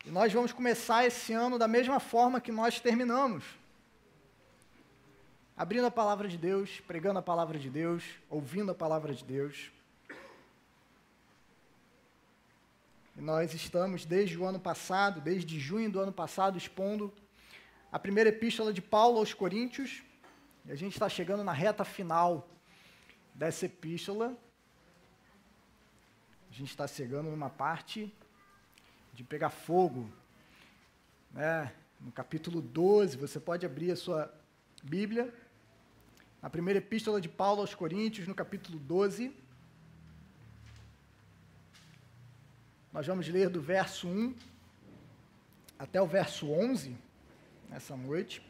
E nós vamos começar esse ano da mesma forma que nós terminamos. Abrindo a palavra de Deus, pregando a palavra de Deus, ouvindo a palavra de Deus. E nós estamos desde o ano passado, desde junho do ano passado, expondo a primeira epístola de Paulo aos Coríntios. E a gente está chegando na reta final dessa epístola. A gente está chegando numa parte de pegar fogo, né? No capítulo 12, você pode abrir a sua Bíblia, na primeira epístola de Paulo aos Coríntios, no capítulo 12, nós vamos ler do verso 1 até o verso 11, nessa noite.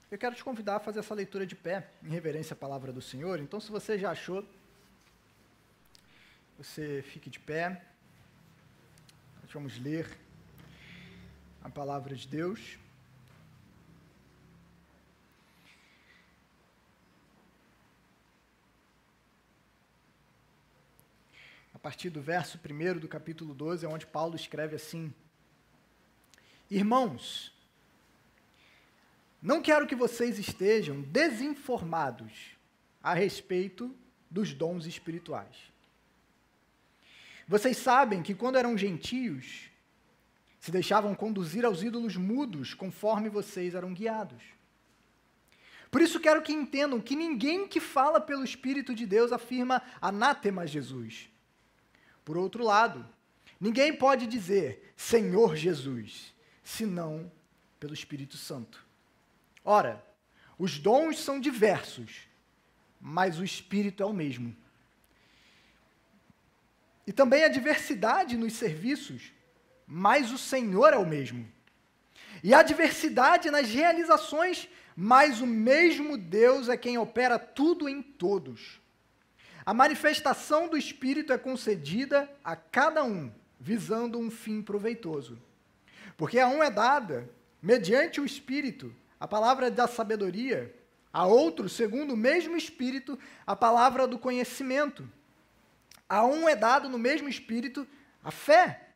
Eu quero te convidar a fazer essa leitura de pé, em reverência à palavra do Senhor. Então, se você já achou, você fique de pé. Nós vamos ler a palavra de Deus. A partir do verso 1 do capítulo 12, é onde Paulo escreve assim: Irmãos, não quero que vocês estejam desinformados a respeito dos dons espirituais. Vocês sabem que quando eram gentios, se deixavam conduzir aos ídolos mudos conforme vocês eram guiados. Por isso quero que entendam que ninguém que fala pelo Espírito de Deus afirma anátema a Jesus. Por outro lado, ninguém pode dizer Senhor Jesus, senão pelo Espírito Santo. Ora, os dons são diversos, mas o Espírito é o mesmo. E também há diversidade nos serviços, mas o Senhor é o mesmo. E há diversidade nas realizações, mas o mesmo Deus é quem opera tudo em todos. A manifestação do Espírito é concedida a cada um, visando um fim proveitoso. Porque a um é dada, mediante o Espírito, a palavra da sabedoria, a outro, segundo o mesmo Espírito, a palavra do conhecimento. A um é dado no mesmo Espírito a fé,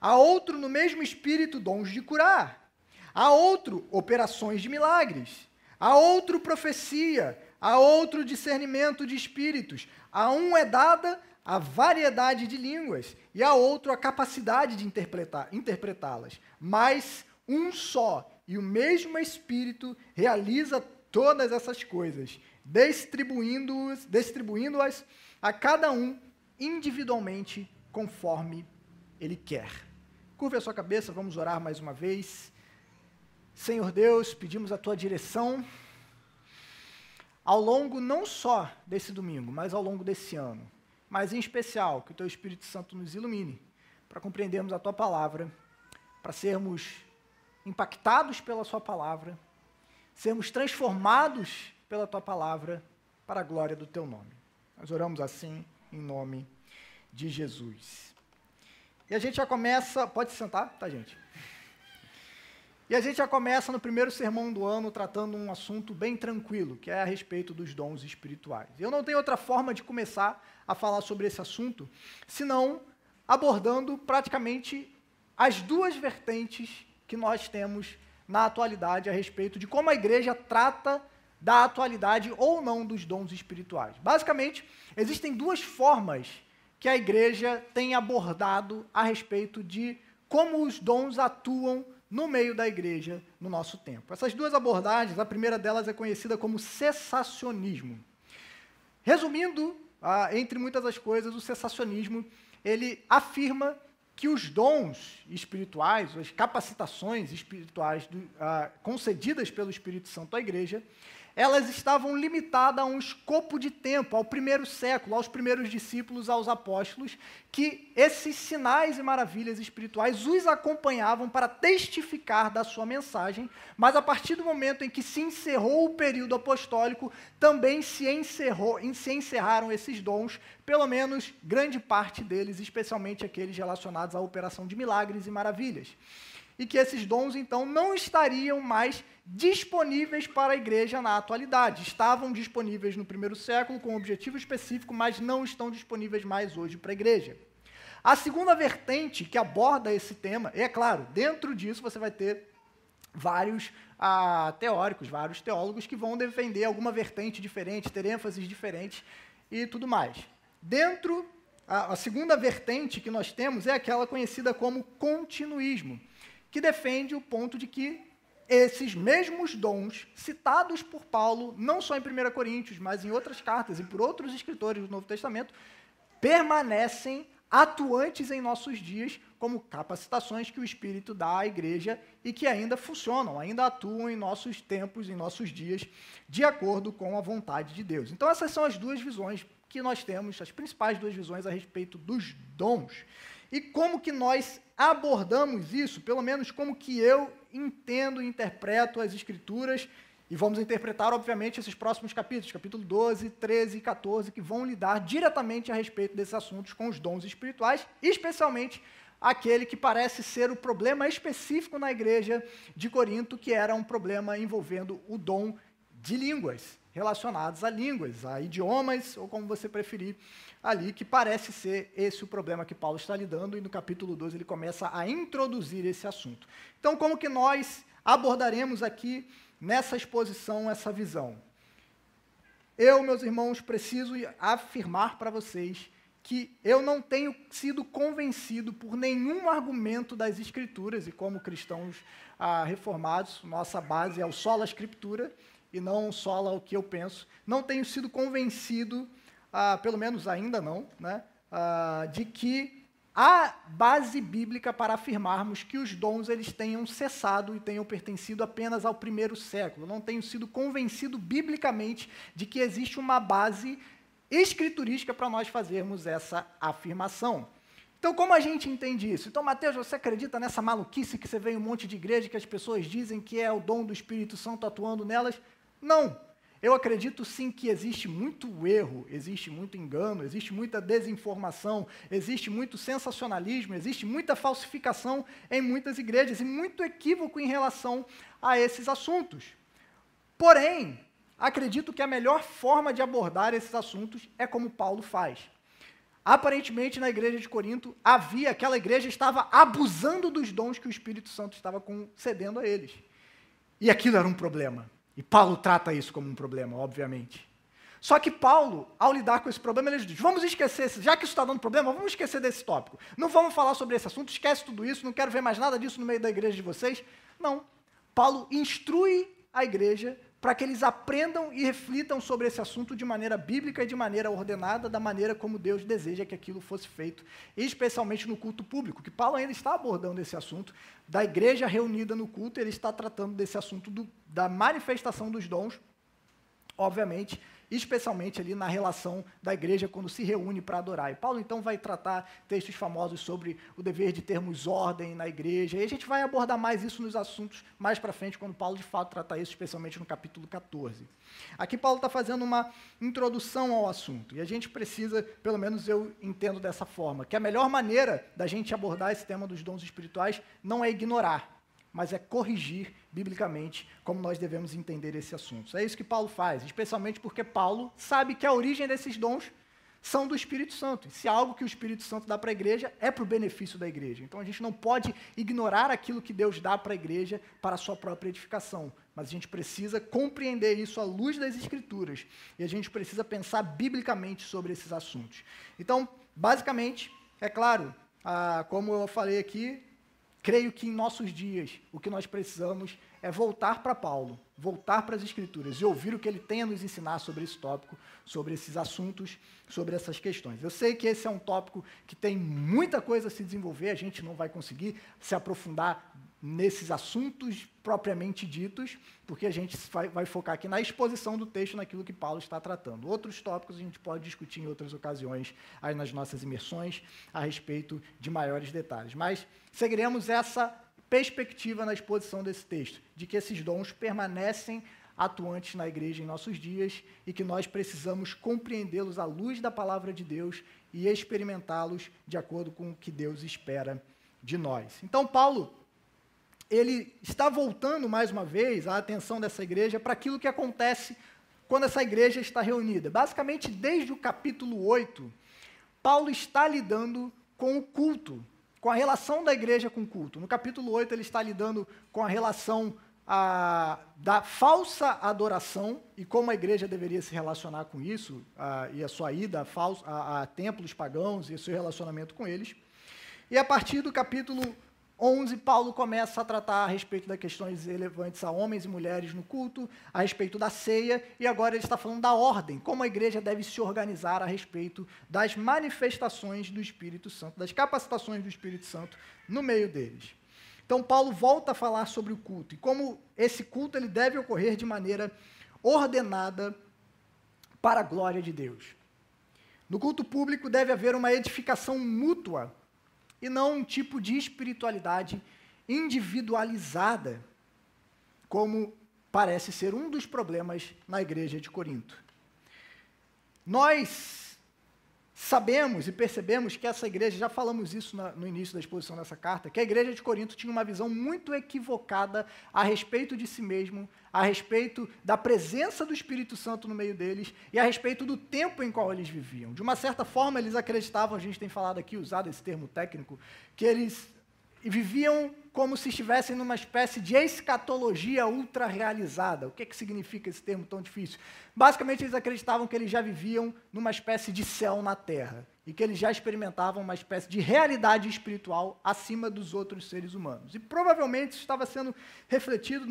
a outro no mesmo Espírito dons de curar, a outro operações de milagres, a outro profecia, a outro discernimento de espíritos, a um é dada a variedade de línguas e a outro a capacidade de interpretá-las, mas um só e o mesmo Espírito realiza todas essas coisas, distribuindo-as a cada um individualmente, conforme Ele quer. Curva a sua cabeça, vamos orar mais uma vez. Senhor Deus, pedimos a Tua direção ao longo não só desse domingo, mas ao longo desse ano. Mas em especial, que o Teu Espírito Santo nos ilumine para compreendermos a Tua palavra, para sermos impactados pela Sua palavra, sermos transformados pela Tua palavra para a glória do Teu nome. Nós oramos assim em nome de Jesus. E a gente já começa, pode sentar, tá, gente? E a gente já começa no primeiro sermão do ano tratando um assunto bem tranquilo, que é a respeito dos dons espirituais. Eu não tenho outra forma de começar a falar sobre esse assunto, senão abordando praticamente as duas vertentes que nós temos na atualidade a respeito de como a igreja trata da atualidade ou não dos dons espirituais. Basicamente, existem duas formas que a igreja tem abordado a respeito de como os dons atuam no meio da igreja no nosso tempo. Essas duas abordagens, a primeira delas é conhecida como cessacionismo. Resumindo, entre muitas das coisas, o cessacionismo, ele afirma que os dons espirituais, as capacitações espirituais concedidas pelo Espírito Santo à igreja, elas estavam limitadas a um escopo de tempo, ao primeiro século, aos primeiros discípulos, aos apóstolos, que esses sinais e maravilhas espirituais os acompanhavam para testificar da sua mensagem, mas a partir do momento em que se encerrou o período apostólico, também se encerraram esses dons, pelo menos grande parte deles, especialmente aqueles relacionados à operação de milagres e maravilhas. e que esses dons, então, não estariam mais disponíveis para a igreja na atualidade. Estavam disponíveis no primeiro século com um objetivo específico, mas não estão disponíveis mais hoje para a igreja. A segunda vertente que aborda esse tema, e é claro, dentro disso você vai ter vários teóricos, vários teólogos que vão defender alguma vertente diferente, ter ênfases diferentes e tudo mais. A segunda vertente que nós temos é aquela conhecida como continuismo, que defende o ponto de que esses mesmos dons citados por Paulo, não só em 1 Coríntios, mas em outras cartas e por outros escritores do Novo Testamento, permanecem atuantes em nossos dias como capacitações que o Espírito dá à igreja e que ainda funcionam, ainda atuam em nossos tempos, em nossos dias, de acordo com a vontade de Deus. Então essas são as duas visões que nós temos, as principais duas visões a respeito dos dons. E como que nós abordamos isso, pelo menos como que eu entendo e interpreto as Escrituras, e vamos interpretar, obviamente, esses próximos capítulos, capítulo 12, 13 e 14, que vão lidar diretamente a respeito desses assuntos com os dons espirituais, especialmente aquele que parece ser o problema específico na igreja de Corinto, que era um problema envolvendo o dom de línguas, relacionados a línguas, a idiomas, ou como você preferir, ali, que parece ser esse o problema que Paulo está lidando, e no capítulo 12 ele começa a introduzir esse assunto. Então, como que nós abordaremos aqui nessa exposição, essa visão? Eu, meus irmãos, preciso afirmar para vocês que eu não tenho sido convencido por nenhum argumento das Escrituras, e como cristãos reformados, nossa base é o sola Scriptura, e não sola o que eu penso. Não tenho sido convencido, pelo menos ainda não, né, de que há base bíblica para afirmarmos que os dons eles tenham cessado e tenham pertencido apenas ao primeiro século. Não tenho sido convencido biblicamente de que existe uma base escriturística para nós fazermos essa afirmação. Então, como a gente entende isso? Então, Mateus, você acredita nessa maluquice que você vê em um monte de igreja que as pessoas dizem que é o dom do Espírito Santo atuando nelas? Não. Eu acredito sim que existe muito erro, existe muito engano, existe muita desinformação, existe muito sensacionalismo, existe muita falsificação em muitas igrejas e muito equívoco em relação a esses assuntos. Porém, acredito que a melhor forma de abordar esses assuntos é como Paulo faz. Aparentemente, na igreja de Corinto, aquela igreja estava abusando dos dons que o Espírito Santo estava concedendo a eles. E aquilo era um problema. E Paulo trata isso como um problema, obviamente. Só que Paulo, ao lidar com esse problema, ele diz, vamos esquecer, já que isso está dando problema, vamos esquecer desse tópico. Não vamos falar sobre esse assunto, esquece tudo isso, não quero ver mais nada disso no meio da igreja de vocês. Não. Paulo instrui a igreja para que eles aprendam e reflitam sobre esse assunto de maneira bíblica e de maneira ordenada, da maneira como Deus deseja que aquilo fosse feito, especialmente no culto público, que Paulo ainda está abordando esse assunto, da igreja reunida no culto, ele está tratando desse assunto da manifestação dos dons, obviamente, especialmente ali na relação da igreja quando se reúne para adorar. E Paulo, então, vai tratar textos famosos sobre o dever de termos ordem na igreja, e a gente vai abordar mais isso nos assuntos mais para frente, quando Paulo, de fato, trata isso, especialmente no capítulo 14. Aqui Paulo está fazendo uma introdução ao assunto, e a gente precisa, pelo menos eu entendo dessa forma, que a melhor maneira da gente abordar esse tema dos dons espirituais não é ignorar, mas é corrigir biblicamente como nós devemos entender esse assunto. É isso que Paulo faz, especialmente porque Paulo sabe que a origem desses dons são do Espírito Santo. E se há algo que o Espírito Santo dá para a igreja, é para o benefício da igreja. Então a gente não pode ignorar aquilo que Deus dá para a igreja para a sua própria edificação, mas a gente precisa compreender isso à luz das Escrituras. E a gente precisa pensar biblicamente sobre esses assuntos. Então, basicamente, é claro, como eu falei aqui, creio que em nossos dias o que nós precisamos é voltar para Paulo, voltar para as Escrituras e ouvir o que ele tem a nos ensinar sobre esse tópico, sobre esses assuntos, sobre essas questões. Eu sei que esse é um tópico que tem muita coisa a se desenvolver, a gente não vai conseguir se aprofundar nesses assuntos propriamente ditos, porque a gente vai focar aqui na exposição do texto, naquilo que Paulo está tratando. Outros tópicos a gente pode discutir em outras ocasiões, aí nas nossas imersões, a respeito de maiores detalhes. Mas seguiremos essa perspectiva na exposição desse texto, de que esses dons permanecem atuantes na igreja em nossos dias e que nós precisamos compreendê-los à luz da palavra de Deus e experimentá-los de acordo com o que Deus espera de nós. Então, Paulo, ele está voltando mais uma vez a atenção dessa igreja para aquilo que acontece quando essa igreja está reunida. Basicamente, desde o capítulo 8, Paulo está lidando com o culto, com a relação da igreja com o culto. No capítulo 8, ele está lidando com a relação da falsa adoração e como a igreja deveria se relacionar com isso, e a sua ida a templos pagãos e o seu relacionamento com eles. E a partir do capítulo 11, Paulo começa a tratar a respeito das questões relevantes a homens e mulheres no culto, a respeito da ceia, e agora ele está falando da ordem, como a igreja deve se organizar a respeito das manifestações do Espírito Santo, das capacitações do Espírito Santo no meio deles. Então, Paulo volta a falar sobre o culto, e como esse culto ele deve ocorrer de maneira ordenada para a glória de Deus. No culto público deve haver uma edificação mútua, e não um tipo de espiritualidade individualizada, como parece ser um dos problemas na igreja de Corinto. Nós sabemos e percebemos que essa igreja, já falamos isso no início da exposição dessa carta, que a igreja de Corinto tinha uma visão muito equivocada a respeito de si mesmo, a respeito da presença do Espírito Santo no meio deles e a respeito do tempo em qual eles viviam. De uma certa forma, eles acreditavam, a gente tem falado aqui, usado esse termo técnico, que eles viviam como se estivessem numa espécie de escatologia ultra-realizada. O que significa esse termo tão difícil? Basicamente, eles acreditavam que eles já viviam numa espécie de céu na terra e que eles já experimentavam uma espécie de realidade espiritual acima dos outros seres humanos. E provavelmente isso estava sendo refletido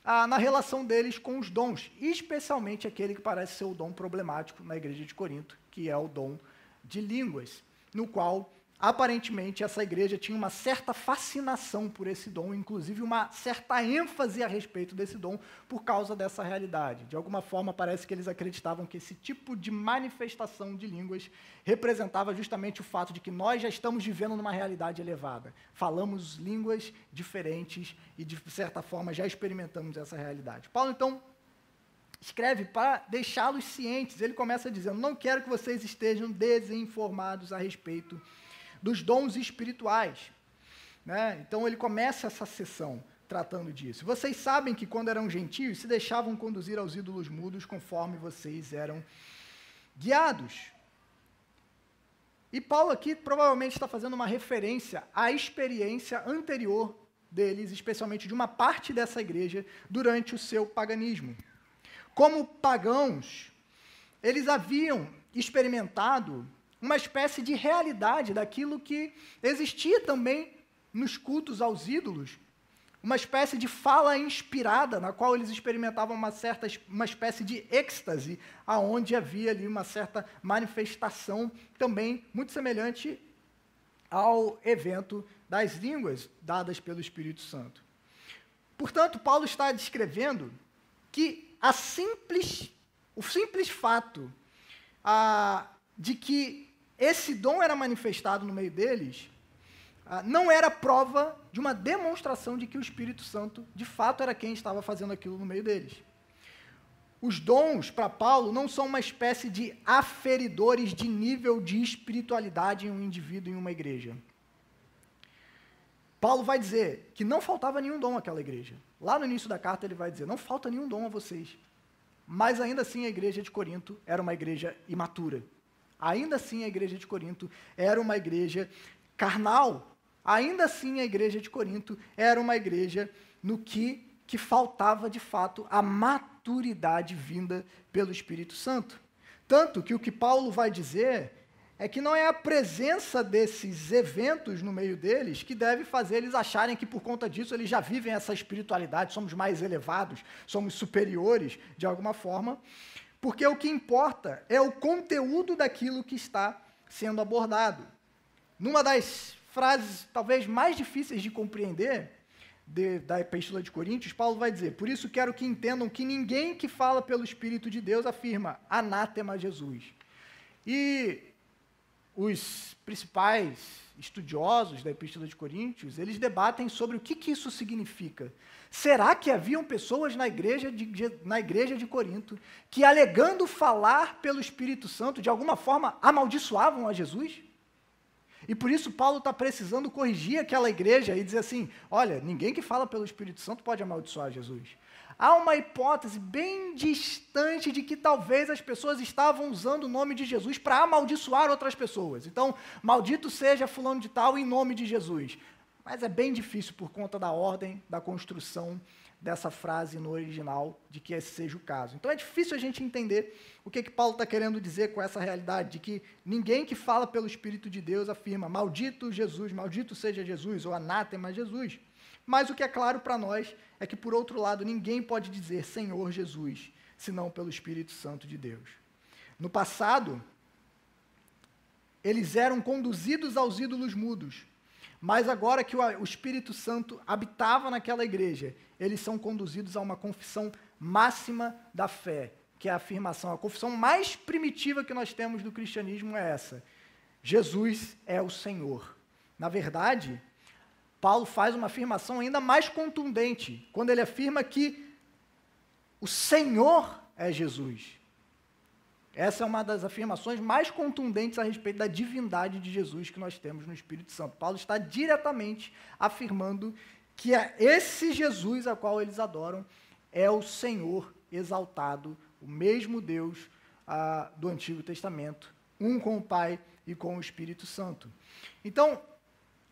na relação deles com os dons, especialmente aquele que parece ser o dom problemático na igreja de Corinto, que é o dom de línguas, no qual aparentemente essa igreja tinha uma certa fascinação por esse dom, inclusive uma certa ênfase a respeito desse dom por causa dessa realidade. De alguma forma, parece que eles acreditavam que esse tipo de manifestação de línguas representava justamente o fato de que nós já estamos vivendo numa realidade elevada. Falamos línguas diferentes e, de certa forma, já experimentamos essa realidade. Paulo, então, escreve para deixá-los cientes. Ele começa dizendo: não quero que vocês estejam desinformados a respeito dos dons espirituais. Né? Então, ele começa essa sessão tratando disso. Vocês sabem que, quando eram gentios, se deixavam conduzir aos ídolos mudos conforme vocês eram guiados. E Paulo aqui provavelmente está fazendo uma referência à experiência anterior deles, especialmente de uma parte dessa igreja, durante o seu paganismo. Como pagãos, eles haviam experimentado uma espécie de realidade daquilo que existia também nos cultos aos ídolos, uma espécie de fala inspirada, na qual eles experimentavam uma espécie de êxtase, aonde havia ali uma certa manifestação também muito semelhante ao evento das línguas dadas pelo Espírito Santo. Portanto, Paulo está descrevendo que o simples fato de que esse dom era manifestado no meio deles, não era prova de uma demonstração de que o Espírito Santo, de fato, era quem estava fazendo aquilo no meio deles. Os dons, para Paulo, não são uma espécie de aferidores de nível de espiritualidade em um indivíduo, em uma igreja. Paulo vai dizer que não faltava nenhum dom àquela igreja. Lá no início da carta ele vai dizer: não falta nenhum dom a vocês. Mas ainda assim a igreja de Corinto era uma igreja imatura. Ainda assim a igreja de Corinto era uma igreja carnal. Ainda assim a igreja de Corinto era uma igreja no que faltava de fato a maturidade vinda pelo Espírito Santo. Tanto que o que Paulo vai dizer é que não é a presença desses eventos no meio deles que deve fazer eles acharem que por conta disso eles já vivem essa espiritualidade, somos mais elevados, somos superiores de alguma forma, porque o que importa é o conteúdo daquilo que está sendo abordado. Numa das frases talvez mais difíceis de compreender da Epístola de Coríntios, Paulo vai dizer: por isso quero que entendam que ninguém que fala pelo Espírito de Deus afirma anátema a Jesus. E os principais estudiosos da Epístola de Coríntios, eles debatem sobre o que isso significa. Será que haviam pessoas na igreja de Corinto que, alegando falar pelo Espírito Santo, de alguma forma amaldiçoavam a Jesus? E por isso Paulo está precisando corrigir aquela igreja e dizer assim, olha, ninguém que fala pelo Espírito Santo pode amaldiçoar Jesus. Há uma hipótese bem distante de que talvez as pessoas estavam usando o nome de Jesus para amaldiçoar outras pessoas. Então, maldito seja fulano de tal em nome de Jesus. Mas é bem difícil por conta da ordem, da construção dessa frase no original, de que esse seja o caso. Então é difícil a gente entender o que Paulo está querendo dizer com essa realidade, de que ninguém que fala pelo Espírito de Deus afirma maldito Jesus, maldito seja Jesus, ou anátema Jesus. Mas o que é claro para nós é que, por outro lado, ninguém pode dizer Senhor Jesus, senão pelo Espírito Santo de Deus. No passado, eles eram conduzidos aos ídolos mudos, mas agora que o Espírito Santo habitava naquela igreja, eles são conduzidos a uma confissão máxima da fé, que é a afirmação, a confissão mais primitiva que nós temos do cristianismo é essa: Jesus é o Senhor. Na verdade, Paulo faz uma afirmação ainda mais contundente, quando ele afirma que o Senhor é Jesus. Essa é uma das afirmações mais contundentes a respeito da divindade de Jesus que nós temos no Espírito Santo. Paulo está diretamente afirmando que esse Jesus a qual eles adoram é o Senhor exaltado, o mesmo Deus do Antigo Testamento, um com o Pai e com o Espírito Santo. Então,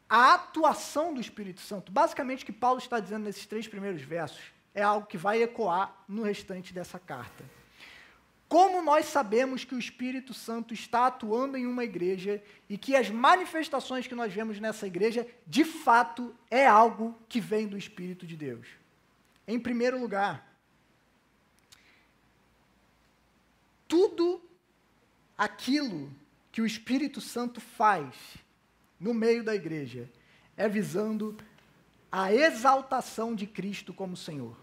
a atuação do Espírito Santo, basicamente o que Paulo está dizendo nesses 3 primeiros versos, é algo que vai ecoar no restante dessa carta. Como nós sabemos que o Espírito Santo está atuando em uma igreja e que as manifestações que nós vemos nessa igreja, de fato, é algo que vem do Espírito de Deus? Em primeiro lugar, tudo aquilo que o Espírito Santo faz no meio da igreja é visando a exaltação de Cristo como Senhor.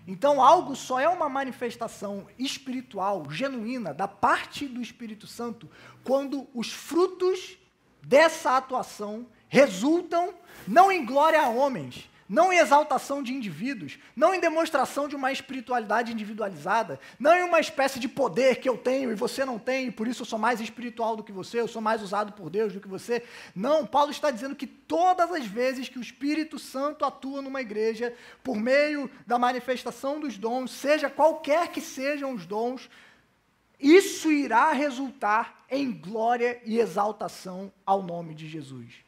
Então, algo só é uma manifestação espiritual, genuína, da parte do Espírito Santo, quando os frutos dessa atuação resultam não em glória a homens, não em exaltação de indivíduos, não em demonstração de uma espiritualidade individualizada, não em uma espécie de poder que eu tenho e você não tem, e por isso eu sou mais espiritual do que você, eu sou mais usado por Deus do que você. Não, Paulo está dizendo que todas as vezes que o Espírito Santo atua numa igreja, por meio da manifestação dos dons, seja qualquer que sejam os dons, isso irá resultar em glória e exaltação ao nome de Jesus.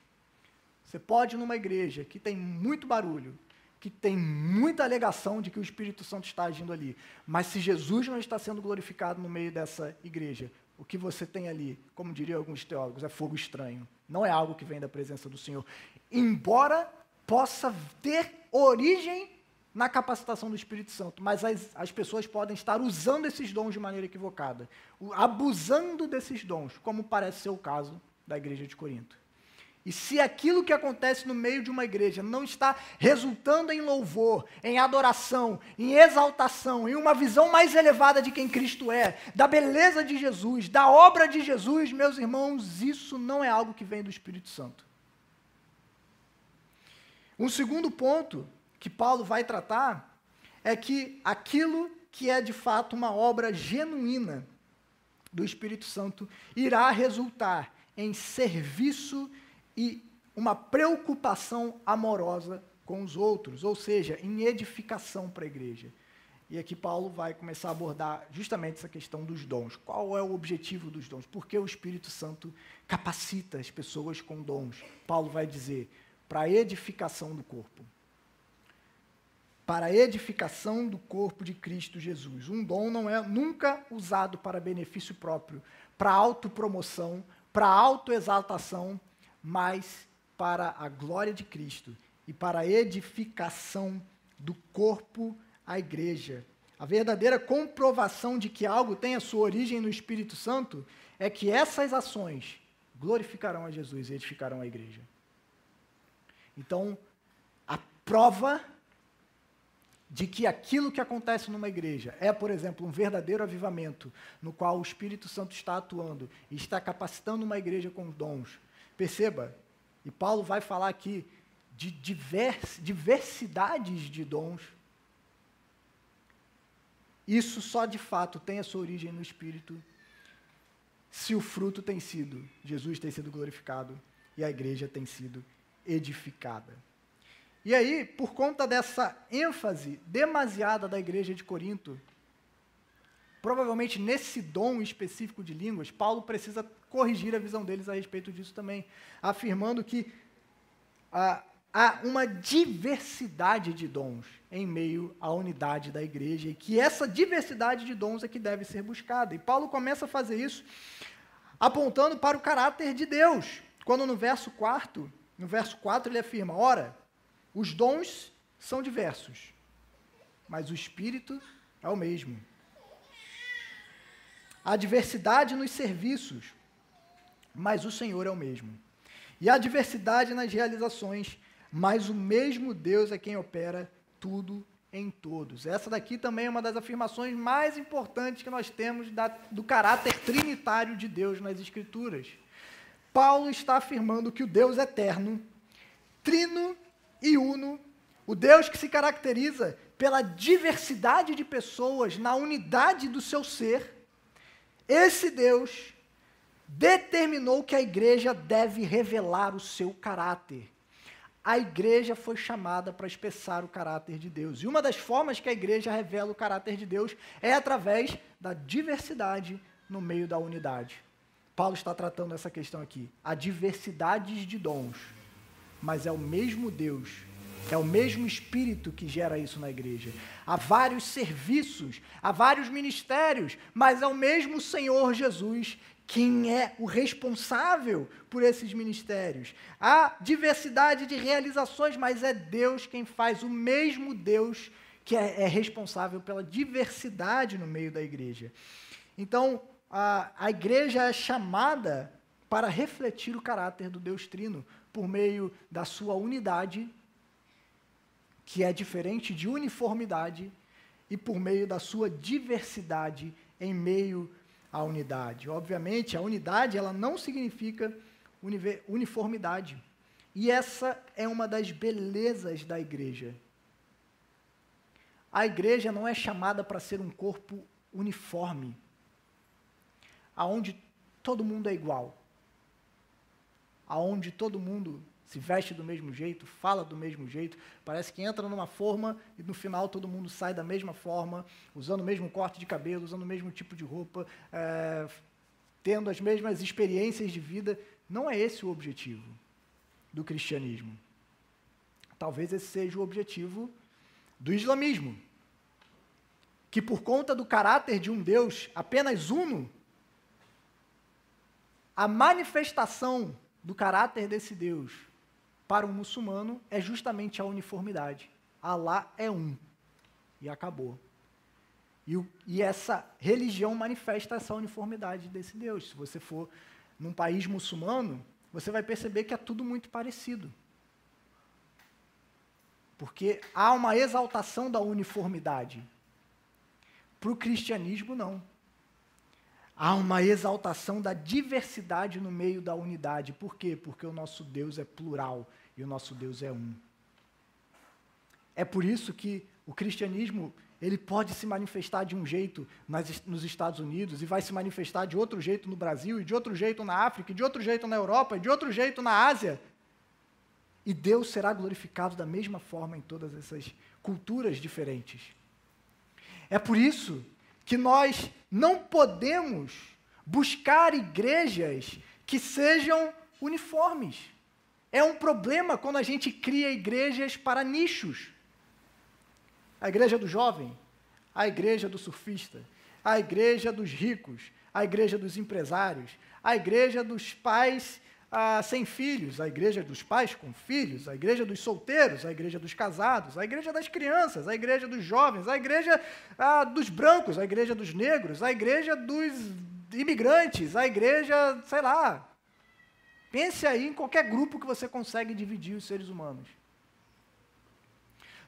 Você pode ir numa igreja que tem muito barulho, que tem muita alegação de que o Espírito Santo está agindo ali, mas se Jesus não está sendo glorificado no meio dessa igreja, o que você tem ali, como diriam alguns teólogos, é fogo estranho. Não é algo que vem da presença do Senhor. Embora possa ter origem na capacitação do Espírito Santo, mas as pessoas podem estar usando esses dons de maneira equivocada, abusando desses dons, como parece ser o caso da igreja de Corinto. E se aquilo que acontece no meio de uma igreja não está resultando em louvor, em adoração, em exaltação, em uma visão mais elevada de quem Cristo é, da beleza de Jesus, da obra de Jesus, meus irmãos, isso não é algo que vem do Espírito Santo. Um segundo ponto que Paulo vai tratar é que aquilo que é de fato uma obra genuína do Espírito Santo irá resultar em serviço e uma preocupação amorosa com os outros, ou seja, em edificação para a igreja. E aqui Paulo vai começar a abordar justamente essa questão dos dons. Qual é o objetivo dos dons? Por que o Espírito Santo capacita as pessoas com dons? Paulo vai dizer, para a edificação do corpo. Para a edificação do corpo de Cristo Jesus. Um dom não é nunca usado para benefício próprio, para autopromoção, para autoexaltação, mas para a glória de Cristo e para a edificação do corpo, a igreja. A verdadeira comprovação de que algo tem a sua origem no Espírito Santo é que essas ações glorificarão a Jesus e edificarão a igreja. Então, a prova de que aquilo que acontece numa igreja é, por exemplo, um verdadeiro avivamento, no qual o Espírito Santo está atuando e está capacitando uma igreja com dons. Perceba, e Paulo vai falar aqui de diversidades de dons. Isso só de fato tem a sua origem no Espírito. se o fruto tem sido, Jesus tem sido glorificado e a igreja tem sido edificada. E aí, por conta dessa ênfase demasiada da igreja de Corinto, provavelmente nesse dom específico de línguas, Paulo precisa corrigir a visão deles a respeito disso também, afirmando que há uma diversidade de dons em meio à unidade da igreja, e que essa diversidade de dons é que deve ser buscada. E Paulo começa a fazer isso apontando para o caráter de Deus, quando no verso 4 ele afirma: ora, os dons são diversos, mas o Espírito é o mesmo. Há diversidade nos serviços, mas o Senhor é o mesmo. E há diversidade nas realizações, mas o mesmo Deus é quem opera tudo em todos. Essa daqui também é uma das afirmações mais importantes que nós temos do caráter trinitário de Deus nas Escrituras. Paulo está afirmando que o Deus eterno, trino e uno, o Deus que se caracteriza pela diversidade de pessoas na unidade do seu ser, esse Deus determinou que a igreja deve revelar o seu caráter. A igreja foi chamada para expressar o caráter de Deus. E uma das formas que a igreja revela o caráter de Deus é através da diversidade no meio da unidade. Paulo está tratando essa questão aqui. Há diversidades de dons, mas é o mesmo Deus, é o mesmo Espírito que gera isso na igreja. Há vários serviços, há vários ministérios, mas é o mesmo Senhor Jesus quem é o responsável por esses ministérios. Há diversidade de realizações, mas é Deus quem faz, o mesmo Deus que é responsável pela diversidade no meio da igreja. Então, a igreja é chamada para refletir o caráter do Deus Trino por meio da sua unidade, que é diferente de uniformidade, e por meio da sua diversidade em meio à unidade. Obviamente, a unidade ela não significa uniformidade. E essa é uma das belezas da igreja. A igreja não é chamada para ser um corpo uniforme, aonde todo mundo é igual, aonde todo mundo se veste do mesmo jeito, fala do mesmo jeito, parece que entra numa forma e no final todo mundo sai da mesma forma, usando o mesmo corte de cabelo, usando o mesmo tipo de roupa, tendo as mesmas experiências de vida. Não é esse o objetivo do cristianismo. Talvez esse seja o objetivo do islamismo, que por conta do caráter de um Deus apenas uno, a manifestação do caráter desse Deus para um muçulmano é justamente a uniformidade. Alá é um. E acabou. E essa religião manifesta essa uniformidade desse Deus. Se você for num país muçulmano, você vai perceber que é tudo muito parecido. Porque há uma exaltação da uniformidade. Para o cristianismo, não. Há uma exaltação da diversidade no meio da unidade. Por quê? Porque o nosso Deus é plural e o nosso Deus é um. É por isso que o cristianismo ele pode se manifestar de um jeito nos Estados Unidos e vai se manifestar de outro jeito no Brasil, e de outro jeito na África, e de outro jeito na Europa, e de outro jeito na Ásia. E Deus será glorificado da mesma forma em todas essas culturas diferentes. É por isso que nós não podemos buscar igrejas que sejam uniformes. É um problema quando a gente cria igrejas para nichos. A igreja do jovem, a igreja do surfista, a igreja dos ricos, a igreja dos empresários, a igreja dos pais sem filhos, a igreja dos pais com filhos, a igreja dos solteiros, a igreja dos casados, a igreja das crianças, a igreja dos jovens, a igreja dos brancos, a igreja dos negros, a igreja dos imigrantes, a igreja, sei lá. Pense aí em qualquer grupo que você consegue dividir os seres humanos.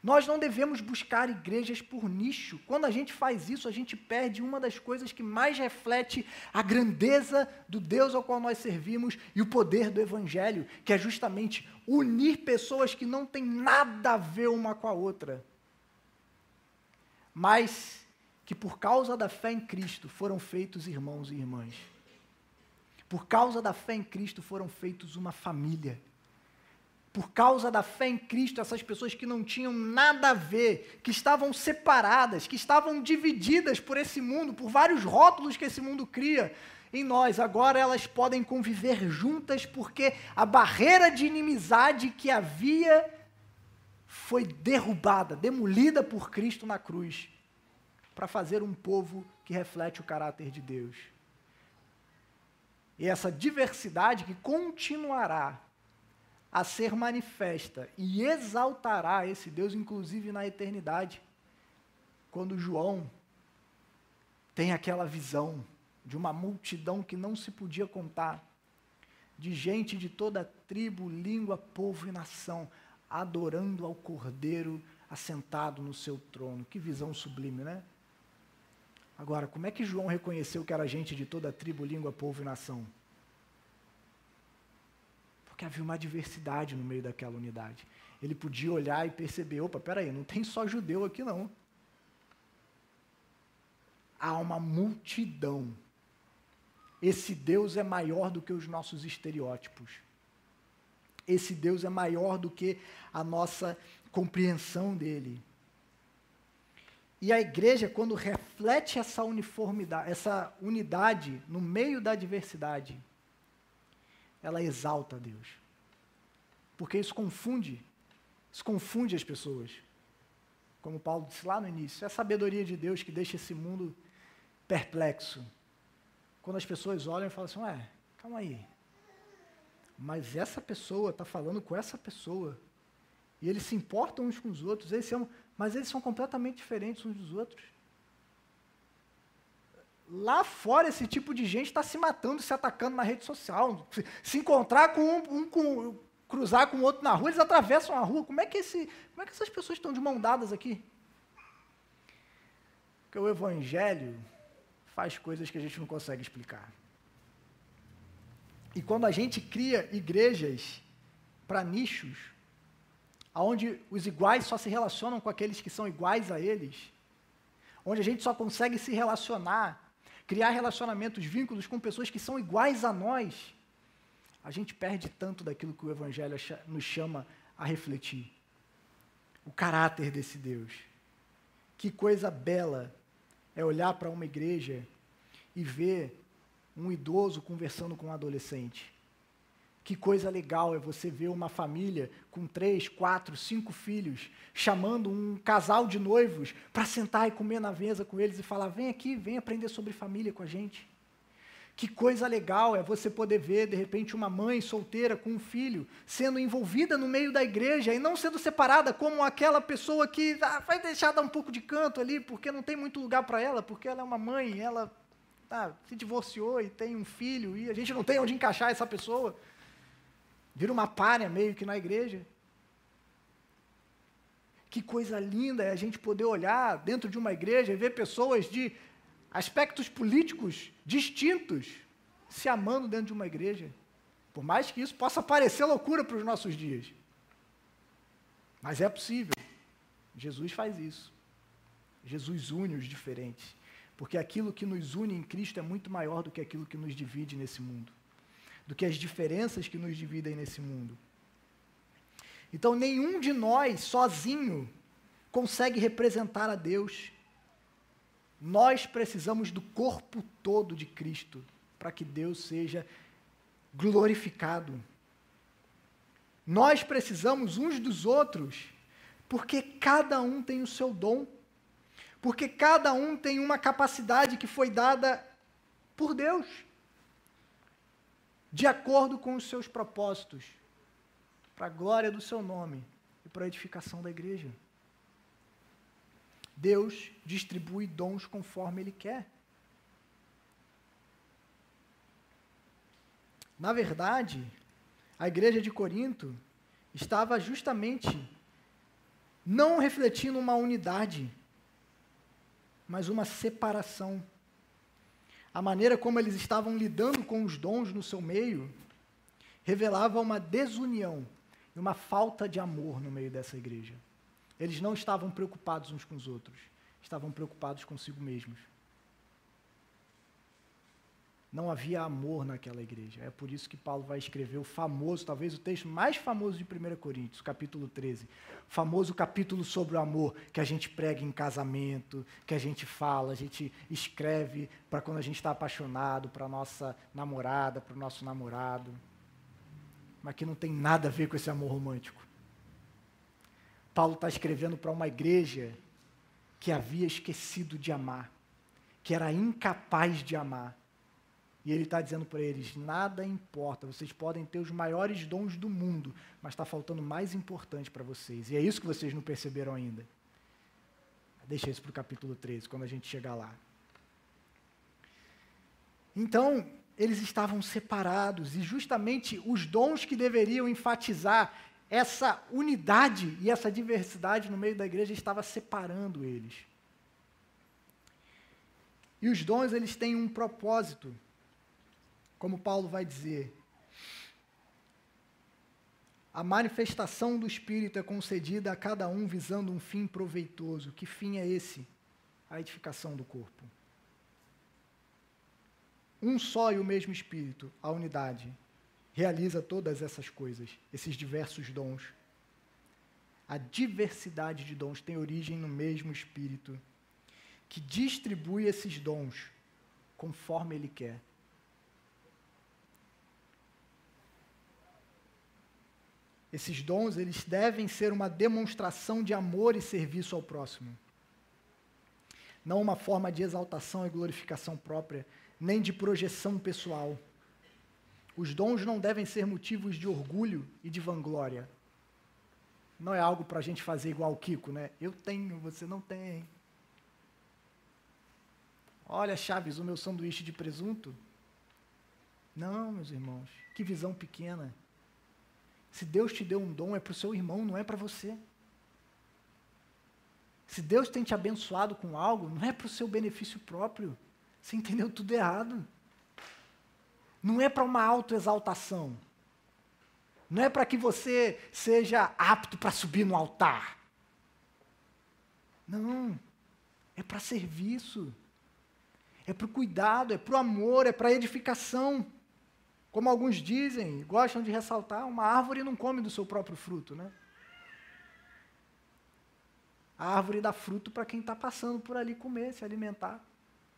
Nós não devemos buscar igrejas por nicho. Quando a gente faz isso, a gente perde uma das coisas que mais reflete a grandeza do Deus ao qual nós servimos e o poder do Evangelho, que é justamente unir pessoas que não têm nada a ver uma com a outra, mas que por causa da fé em Cristo foram feitos irmãos e irmãs. Por causa da fé em Cristo foram feitos uma família. Por causa da fé em Cristo, essas pessoas que não tinham nada a ver, que estavam separadas, que estavam divididas por esse mundo, por vários rótulos que esse mundo cria em nós, agora elas podem conviver juntas porque a barreira de inimizade que havia foi derrubada, demolida por Cristo na cruz, para fazer um povo que reflete o caráter de Deus. E essa diversidade que continuará a ser manifesta e exaltará esse Deus, inclusive na eternidade, quando João tem aquela visão de uma multidão que não se podia contar, de gente de toda tribo, língua, povo e nação, adorando ao Cordeiro assentado no seu trono. Que visão sublime, né? Agora, como é que João reconheceu que era gente de toda tribo, língua, povo e nação? Porque havia uma diversidade no meio daquela unidade. Ele podia olhar e perceber, opa, peraí, não tem só judeu aqui não. Há uma multidão. Esse Deus é maior do que os nossos estereótipos. Esse Deus é maior do que a nossa compreensão dele. E a igreja, quando reflete essa uniformidade, essa unidade no meio da diversidade, ela exalta a Deus. Porque isso confunde as pessoas. Como Paulo disse lá no início, é a sabedoria de Deus que deixa esse mundo perplexo. Quando as pessoas olham e falam assim, ué, calma aí, mas essa pessoa está falando com essa pessoa, e eles se importam uns com os outros, mas eles são completamente diferentes uns dos outros. Lá fora, esse tipo de gente está se matando, se atacando na rede social. Se encontrar cruzar com o outro na rua, eles atravessam a rua. Como é que essas pessoas estão de mão dadas aqui? Porque o Evangelho faz coisas que a gente não consegue explicar. E quando a gente cria igrejas para nichos, onde os iguais só se relacionam com aqueles que são iguais a eles, onde a gente só consegue se relacionar, criar relacionamentos, vínculos com pessoas que são iguais a nós, a gente perde tanto daquilo que o Evangelho nos chama a refletir. O caráter desse Deus. Que coisa bela é olhar para uma igreja e ver um idoso conversando com um adolescente. Que coisa legal é você ver uma família com 3, 4, 5 filhos, chamando um casal de noivos para sentar e comer na mesa com eles e falar, vem aqui, vem aprender sobre família com a gente. Que coisa legal é você poder ver, de repente, uma mãe solteira com um filho sendo envolvida no meio da igreja e não sendo separada como aquela pessoa que vai deixar dar um pouco de canto ali, porque não tem muito lugar para ela, porque ela é uma mãe, ela se divorciou e tem um filho, e a gente não tem onde encaixar essa pessoa. Vira uma pária meio que na igreja. Que coisa linda é a gente poder olhar dentro de uma igreja e ver pessoas de aspectos políticos distintos se amando dentro de uma igreja. Por mais que isso possa parecer loucura para os nossos dias. Mas é possível. Jesus faz isso. Jesus une os diferentes. Porque aquilo que nos une em Cristo é muito maior do que aquilo que nos divide nesse mundo. Do que as diferenças que nos dividem nesse mundo. Então, nenhum de nós, sozinho, consegue representar a Deus. Nós precisamos do corpo todo de Cristo para que Deus seja glorificado. Nós precisamos uns dos outros, porque cada um tem o seu dom, porque cada um tem uma capacidade que foi dada por Deus, de acordo com os seus propósitos, para a glória do seu nome e para a edificação da igreja. Deus distribui dons conforme Ele quer. Na verdade, a igreja de Corinto estava justamente não refletindo uma unidade, mas uma separação. A maneira como eles estavam lidando com os dons no seu meio revelava uma desunião e uma falta de amor no meio dessa igreja. Eles não estavam preocupados uns com os outros, estavam preocupados consigo mesmos. Não havia amor naquela igreja. É por isso que Paulo vai escrever o famoso, talvez o texto mais famoso de 1 Coríntios, capítulo 13. O famoso capítulo sobre o amor, que a gente prega em casamento, que a gente fala, a gente escreve para quando a gente está apaixonado, para a nossa namorada, para o nosso namorado. Mas que não tem nada a ver com esse amor romântico. Paulo está escrevendo para uma igreja que havia esquecido de amar, que era incapaz de amar. E ele está dizendo para eles, nada importa, vocês podem ter os maiores dons do mundo, mas está faltando o mais importante para vocês. E é isso que vocês não perceberam ainda. Deixa isso para o capítulo 13, quando a gente chegar lá. Então, eles estavam separados, e justamente os dons que deveriam enfatizar essa unidade e essa diversidade no meio da igreja estava separando eles. E os dons, eles têm um propósito, como Paulo vai dizer. A manifestação do Espírito é concedida a cada um visando um fim proveitoso. Que fim é esse? A edificação do corpo. Um só e o mesmo Espírito, a unidade, realiza todas essas coisas, esses diversos dons. A diversidade de dons tem origem no mesmo Espírito, que distribui esses dons conforme Ele quer. Esses dons, eles devem ser uma demonstração de amor e serviço ao próximo. Não uma forma de exaltação e glorificação própria, nem de projeção pessoal. Os dons não devem ser motivos de orgulho e de vanglória. Não é algo para a gente fazer igual o Kiko, né? Eu tenho, você não tem. Olha, Chaves, o meu sanduíche de presunto. Não, meus irmãos, que visão pequena. Se Deus te deu um dom, é para o seu irmão, não é para você. Se Deus tem te abençoado com algo, não é para o seu benefício próprio. Você entendeu tudo errado. Não é para uma autoexaltação. Não é para que você seja apto para subir no altar. Não. É para serviço. É para o cuidado, é para o amor, é para a edificação. Como alguns dizem, gostam de ressaltar, uma árvore não come do seu próprio fruto, né? A árvore dá fruto para quem está passando por ali comer, se alimentar.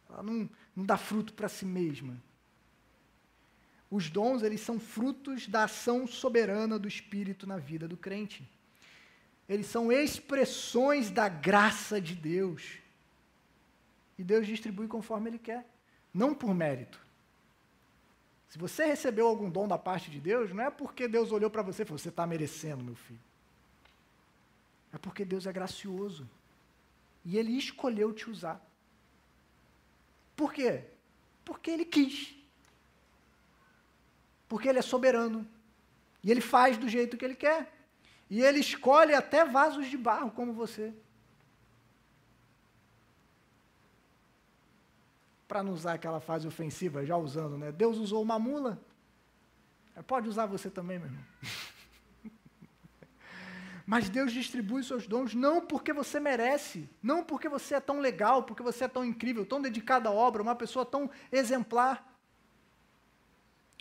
Ela não dá fruto para si mesma. Os dons, eles são frutos da ação soberana do Espírito na vida do crente. Eles são expressões da graça de Deus. E Deus distribui conforme Ele quer, não por mérito. Se você recebeu algum dom da parte de Deus, não é porque Deus olhou para você e falou, você está merecendo, meu filho. É porque Deus é gracioso. E Ele escolheu te usar. Por quê? Porque Ele quis. Porque Ele é soberano. E Ele faz do jeito que Ele quer. E Ele escolhe até vasos de barro como você. Para não usar aquela frase ofensiva, já usando, né? Deus usou uma mula. Pode usar você também, meu irmão. Mas Deus distribui seus dons não porque você merece, não porque você é tão legal, porque você é tão incrível, tão dedicado à obra, uma pessoa tão exemplar.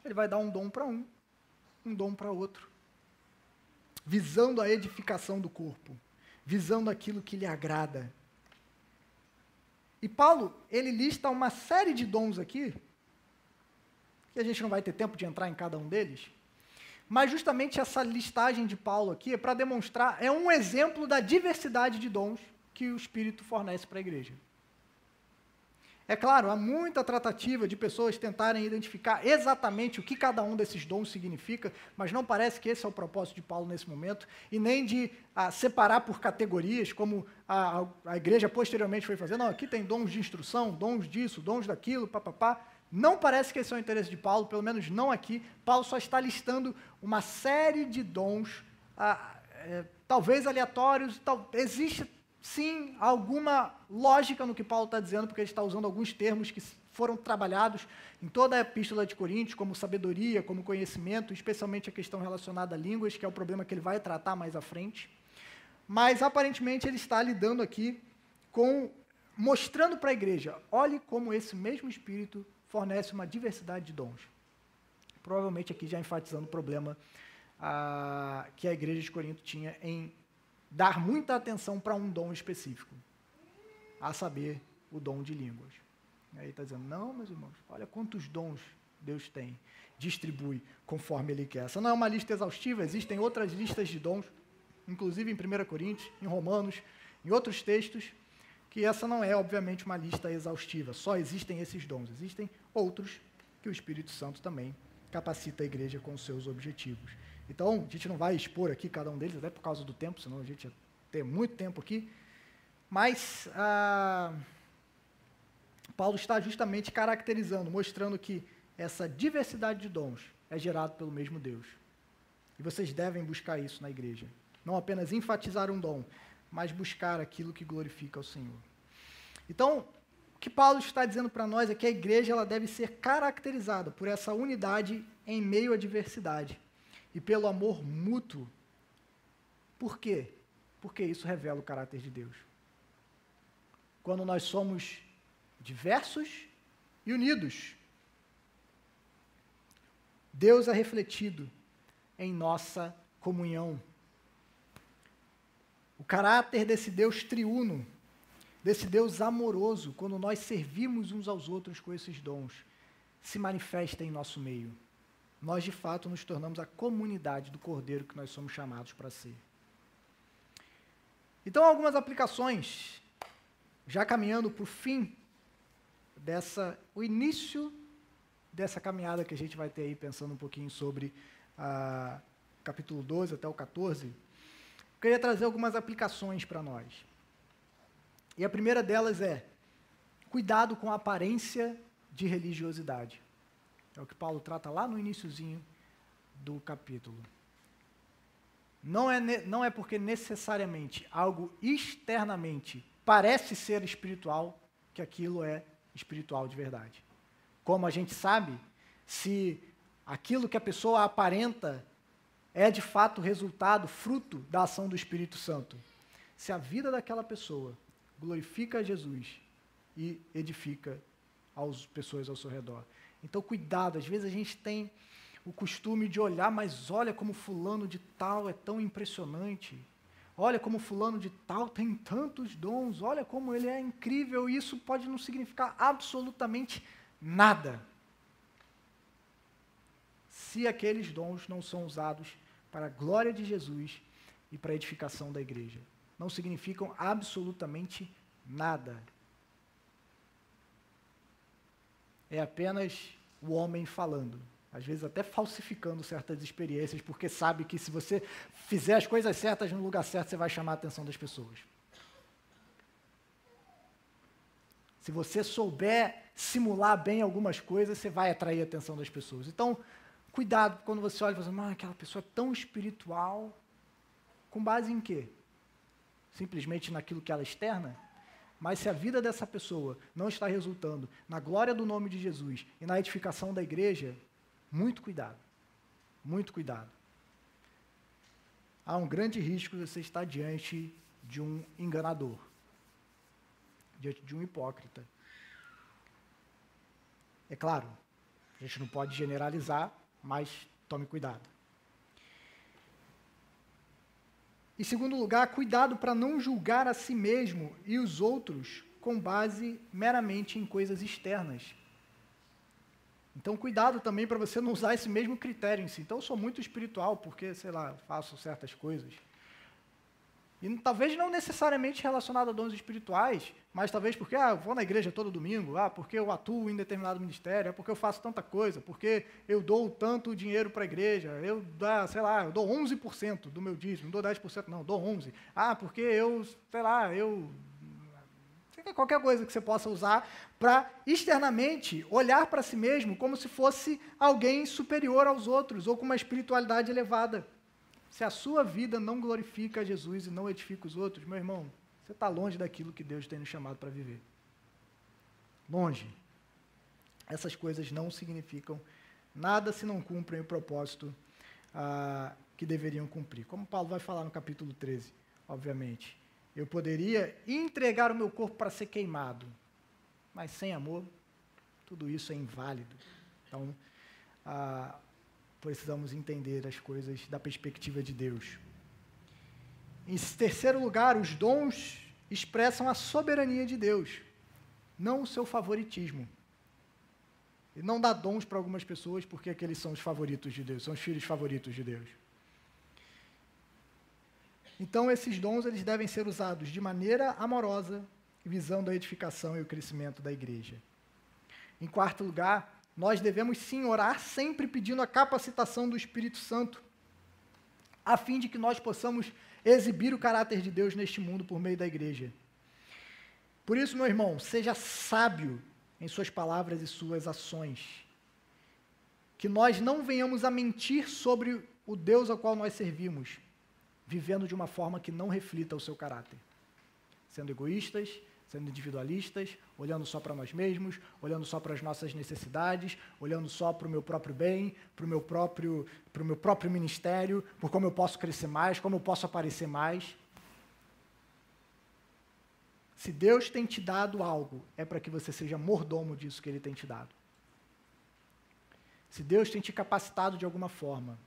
Ele vai dar um dom para um dom para outro. Visando a edificação do corpo, visando aquilo que lhe agrada. E Paulo, ele lista uma série de dons aqui, que a gente não vai ter tempo de entrar em cada um deles, mas justamente essa listagem de Paulo aqui é para demonstrar, é um exemplo da diversidade de dons que o Espírito fornece para a igreja. É claro, há muita tratativa de pessoas tentarem identificar exatamente o que cada um desses dons significa, mas não parece que esse é o propósito de Paulo nesse momento, e nem de separar por categorias, como a igreja posteriormente foi fazendo. Não, aqui tem dons de instrução, dons disso, dons daquilo, papapá. Não parece que esse é o interesse de Paulo, pelo menos não aqui. Paulo só está listando uma série de dons, talvez aleatórios, existe sim alguma lógica no que Paulo está dizendo, porque ele está usando alguns termos que foram trabalhados em toda a epístola de Coríntios, como sabedoria, como conhecimento, especialmente a questão relacionada a línguas, que é o problema que ele vai tratar mais à frente. Mas, aparentemente, ele está lidando aqui mostrando para a igreja, olhe como esse mesmo Espírito fornece uma diversidade de dons. Provavelmente aqui já enfatizando o problema que a igreja de Corinto tinha em dar muita atenção para um dom específico, a saber, o dom de línguas. E aí está dizendo, não, meus irmãos, olha quantos dons Deus tem, distribui conforme Ele quer. Essa não é uma lista exaustiva, existem outras listas de dons, inclusive em 1 Coríntios, em Romanos, em outros textos, que essa não é, obviamente, uma lista exaustiva, só existem esses dons, existem outros que o Espírito Santo também capacita a igreja com os seus objetivos. Então, a gente não vai expor aqui cada um deles, até por causa do tempo, senão a gente ia ter muito tempo aqui, mas Paulo está justamente caracterizando, mostrando que essa diversidade de dons é gerada pelo mesmo Deus. E vocês devem buscar isso na igreja. Não apenas enfatizar um dom, mas buscar aquilo que glorifica ao Senhor. Então, o que Paulo está dizendo para nós é que a igreja ela deve ser caracterizada por essa unidade em meio à diversidade e pelo amor mútuo. Por quê? Porque isso revela o caráter de Deus. Quando nós somos diversos e unidos, Deus é refletido em nossa comunhão. O caráter desse Deus triuno, desse Deus amoroso, quando nós servimos uns aos outros com esses dons, se manifesta em nosso meio. Nós, de fato, nos tornamos a comunidade do Cordeiro que nós somos chamados para ser. Então, algumas aplicações, já caminhando para o fim o início dessa caminhada que a gente vai ter aí, pensando um pouquinho sobre capítulo 12 até o 14, eu queria trazer algumas aplicações para nós. E a primeira delas é, cuidado com a aparência de religiosidade. É o que Paulo trata lá no iniciozinho do capítulo. Não é porque necessariamente algo externamente parece ser espiritual que aquilo é espiritual de verdade. Como a gente sabe, se aquilo que a pessoa aparenta é de fato resultado, fruto da ação do Espírito Santo. Se a vida daquela pessoa glorifica a Jesus e edifica as pessoas ao seu redor. Então, cuidado, às vezes a gente tem o costume de olhar, mas olha como fulano de tal é tão impressionante. Olha como fulano de tal tem tantos dons, olha como ele é incrível, e isso pode não significar absolutamente nada. Se aqueles dons não são usados para a glória de Jesus e para a edificação da igreja. Não significam absolutamente nada. É apenas o homem falando. Às vezes até falsificando certas experiências, porque sabe que se você fizer as coisas certas no lugar certo, você vai chamar a atenção das pessoas. Se você souber simular bem algumas coisas, você vai atrair a atenção das pessoas. Então, cuidado quando você olha e fala assim, aquela pessoa é tão espiritual, com base em quê? Simplesmente naquilo que ela externa? Mas se a vida dessa pessoa não está resultando na glória do nome de Jesus e na edificação da igreja, muito cuidado, muito cuidado. Há um grande risco de você estar diante de um enganador, diante de um hipócrita. É claro, a gente não pode generalizar, mas tome cuidado. Em segundo lugar, cuidado para não julgar a si mesmo e os outros com base meramente em coisas externas. Então, cuidado também para você não usar esse mesmo critério em si. Então, eu sou muito espiritual porque, sei lá, faço certas coisas. E talvez não necessariamente relacionado a dons espirituais, mas talvez porque eu vou na igreja todo domingo, porque eu atuo em determinado ministério, porque eu faço tanta coisa, porque eu dou tanto dinheiro para a igreja, eu dou 11% do meu dízimo, não dou 10%, não, dou 11%. Porque qualquer coisa que você possa usar para externamente olhar para si mesmo como se fosse alguém superior aos outros ou com uma espiritualidade elevada. Se a sua vida não glorifica Jesus e não edifica os outros, meu irmão, você está longe daquilo que Deus tem nos chamado para viver. Longe. Essas coisas não significam nada se não cumprem o propósito que deveriam cumprir. Como Paulo vai falar no capítulo 13, obviamente. Eu poderia entregar o meu corpo para ser queimado, mas sem amor, tudo isso é inválido. Então, precisamos entender as coisas da perspectiva de Deus. Em terceiro lugar, os dons expressam a soberania de Deus, não o seu favoritismo. Ele não dá dons para algumas pessoas porque aqueles são os favoritos de Deus, são os filhos favoritos de Deus. Então, esses dons eles devem ser usados de maneira amorosa, visando a edificação e o crescimento da igreja. Em quarto lugar, nós devemos sim orar sempre pedindo a capacitação do Espírito Santo, a fim de que nós possamos exibir o caráter de Deus neste mundo por meio da igreja. Por isso, meu irmão, seja sábio em suas palavras e suas ações. Que nós não venhamos a mentir sobre o Deus ao qual nós servimos, vivendo de uma forma que não reflita o seu caráter. Sendo egoístas, sendo individualistas, olhando só para nós mesmos, olhando só para as nossas necessidades, olhando só para o meu próprio bem, para o meu próprio ministério, por como eu posso crescer mais, como eu posso aparecer mais. Se Deus tem te dado algo, é para que você seja mordomo disso que Ele tem te dado. Se Deus tem te capacitado de alguma forma,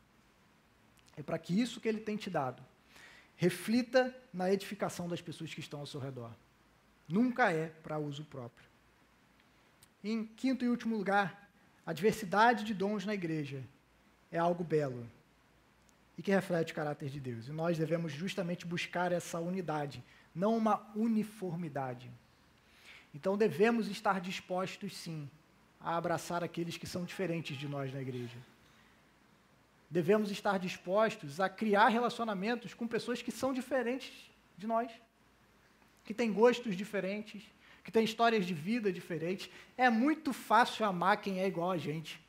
é para que isso que Ele tem te dado reflita na edificação das pessoas que estão ao seu redor. Nunca é para uso próprio. Em quinto e último lugar, a diversidade de dons na igreja é algo belo e que reflete o caráter de Deus. E nós devemos justamente buscar essa unidade, não uma uniformidade. Então devemos estar dispostos, sim, a abraçar aqueles que são diferentes de nós na igreja. Devemos estar dispostos a criar relacionamentos com pessoas que são diferentes de nós, que têm gostos diferentes, que têm histórias de vida diferentes. É muito fácil amar quem é igual a gente.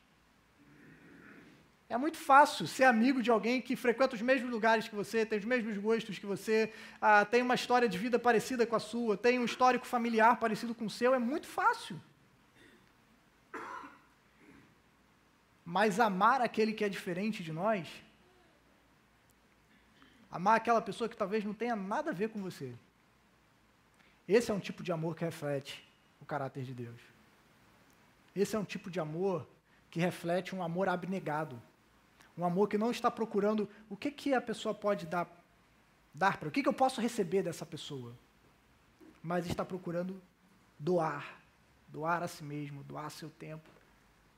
É muito fácil ser amigo de alguém que frequenta os mesmos lugares que você, tem os mesmos gostos que você, tem uma história de vida parecida com a sua, tem um histórico familiar parecido com o seu. É muito fácil. Mas amar aquele que é diferente de nós, amar aquela pessoa que talvez não tenha nada a ver com você, esse é um tipo de amor que reflete o caráter de Deus. Esse é um tipo de amor que reflete um amor abnegado, um amor que não está procurando o que a pessoa pode dar para, o que eu posso receber dessa pessoa, mas está procurando doar a si mesmo, doar seu tempo.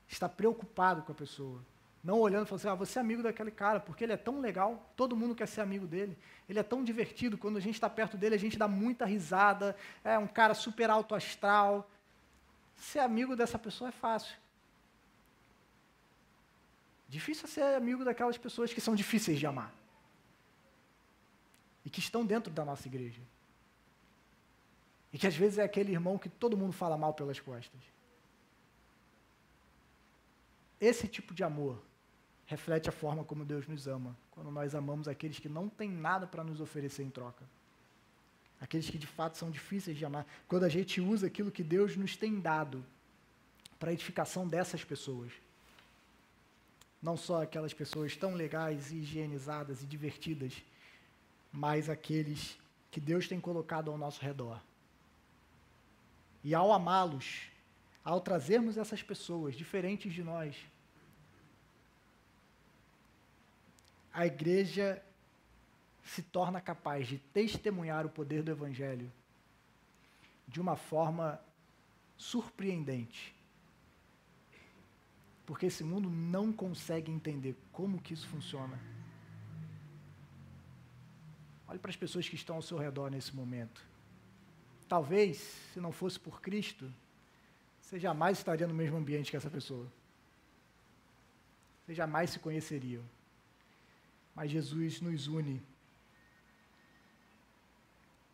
Está preocupado com a pessoa, não olhando e falando assim, você é amigo daquele cara, porque ele é tão legal, todo mundo quer ser amigo dele, ele é tão divertido, quando a gente está perto dele, a gente dá muita risada, é um cara super alto astral. Ser amigo dessa pessoa é fácil. Difícil é ser amigo daquelas pessoas que são difíceis de amar, e que estão dentro da nossa igreja, e que às vezes é aquele irmão que todo mundo fala mal pelas costas. Esse tipo de amor reflete a forma como Deus nos ama, quando nós amamos aqueles que não têm nada para nos oferecer em troca. Aqueles que de fato são difíceis de amar. Quando a gente usa aquilo que Deus nos tem dado para a edificação dessas pessoas. Não só aquelas pessoas tão legais e higienizadas e divertidas, mas aqueles que Deus tem colocado ao nosso redor. E ao amá-los, ao trazermos essas pessoas diferentes de nós, a igreja se torna capaz de testemunhar o poder do Evangelho de uma forma surpreendente. Porque esse mundo não consegue entender como que isso funciona. Olhe para as pessoas que estão ao seu redor nesse momento. Talvez, se não fosse por Cristo, você jamais estaria no mesmo ambiente que essa pessoa. Vocês jamais se conheceriam. Mas Jesus nos une.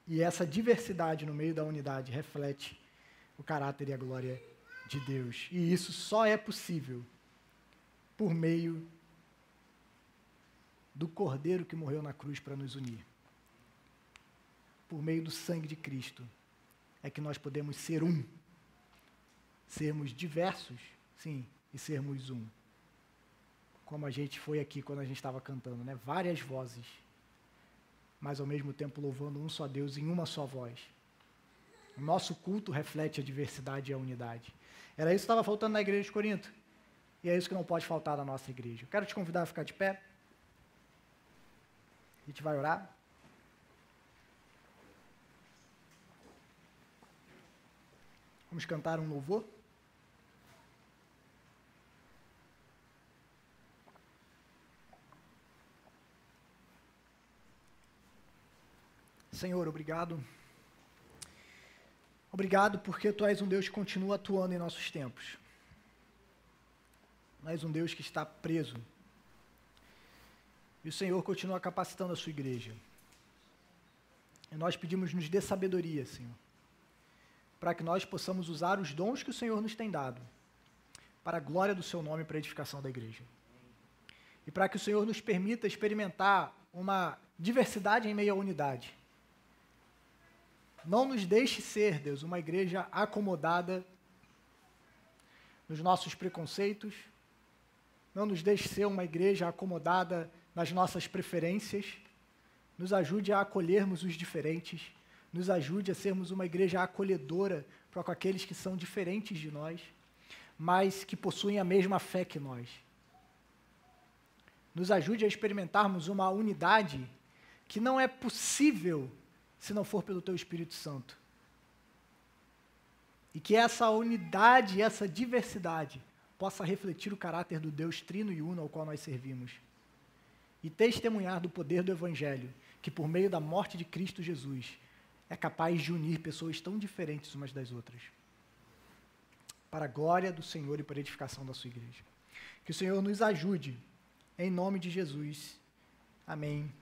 E essa diversidade no meio da unidade reflete o caráter e a glória de Deus. E isso só é possível por meio do Cordeiro que morreu na cruz para nos unir. Por meio do sangue de Cristo é que nós podemos ser um. Sermos diversos, sim, e sermos um. Como a gente foi aqui quando a gente estava cantando, né? Várias vozes, mas ao mesmo tempo louvando um só Deus em uma só voz. O nosso culto reflete a diversidade e a unidade. Era isso que estava faltando na igreja de Corinto. E é isso que não pode faltar na nossa igreja. Eu quero te convidar a ficar de pé. A gente vai orar. Vamos cantar um louvor. Senhor, obrigado. Obrigado porque Tu és um Deus que continua atuando em nossos tempos. Não és um Deus que está preso. E o Senhor continua capacitando a Sua igreja. E nós pedimos, nos dê sabedoria, Senhor, para que nós possamos usar os dons que o Senhor nos tem dado para a glória do Seu nome e para a edificação da igreja. E para que o Senhor nos permita experimentar uma diversidade em meio à unidade. Não nos deixe ser, Deus, uma igreja acomodada nos nossos preconceitos. Não nos deixe ser uma igreja acomodada nas nossas preferências. Nos ajude a acolhermos os diferentes. Nos ajude a sermos uma igreja acolhedora para com aqueles que são diferentes de nós, mas que possuem a mesma fé que nós. Nos ajude a experimentarmos uma unidade que não é possível se não for pelo Teu Espírito Santo. E que essa unidade, essa diversidade, possa refletir o caráter do Deus Trino e Uno ao qual nós servimos. E testemunhar do poder do Evangelho, que por meio da morte de Cristo Jesus, é capaz de unir pessoas tão diferentes umas das outras. Para a glória do Senhor e para a edificação da Sua igreja. Que o Senhor nos ajude, em nome de Jesus. Amém.